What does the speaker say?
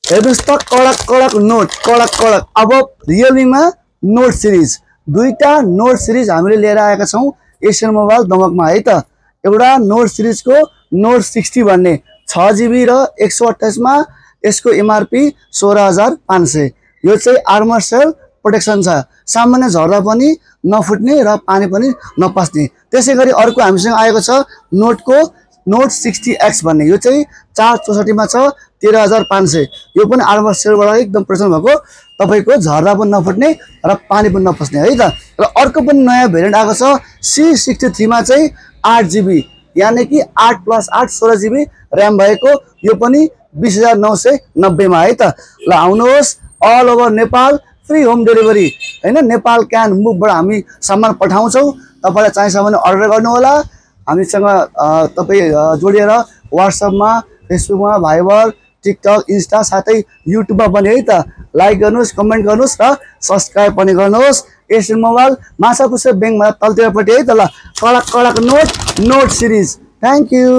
हेर्नुस् त कडक कडक नोट कडक कडक। अब रियलमीमा नोट सिरिज दुईटा नोट सिरिज हामीले लिएर आएका छौं एशियन मोबाइल दमकमा है त। एउटा नोट सिरिजको नोट 60 भन्ने 6GB र 128 मा यसको एमआरपी 16500। यो चाहिँ आर्मर सेल प्रोटेक्सन छ, सामान्य झर्दा पनि नफुट्ने र पानी पनि नपस्ने। त्यसैगरी अर्को हामीसँग आएको छ नोटको नोट 60X भन्ने, यो चाहिँ 464 मा छ 13500। यो पनि आर्मर सेलबाट एकदम प्रोटेक्सन भएको, तपाईको झर्दा पनि नफुट्ने र पानी पनि नपस्ने है त। र अर्को पनि नयाँ भेरिएन्ट आएको छ C63 मा चाहिँ 8GB यानी कि 8+8 16GB र्याम भएको, यो पनि 20990 मा है त। ल आउनुहोस्, all over Nepal free home delivery हैन, नेपाल क्यान मुभबाट हामी सामान पठाउँछौं। तपाईलाई चाहिन्छ भने अर्डर गर्नु होला। हामीसँग तपाई जोडिएर WhatsApp मा, Facebook मा, भाइबर, टिकटक, इन्स्टा साथै YouTube मा पनि है त। लाइक गर्नुस्, कमेन्ट गर्नुस् र सब्स्क्राइब पनि गर्नुस्। एशियन मोबाइल माछापुच्छ्रे बैंकमा तलतिरपट्टि है त। ल कडक कडक नोट सिरिज। Thank you.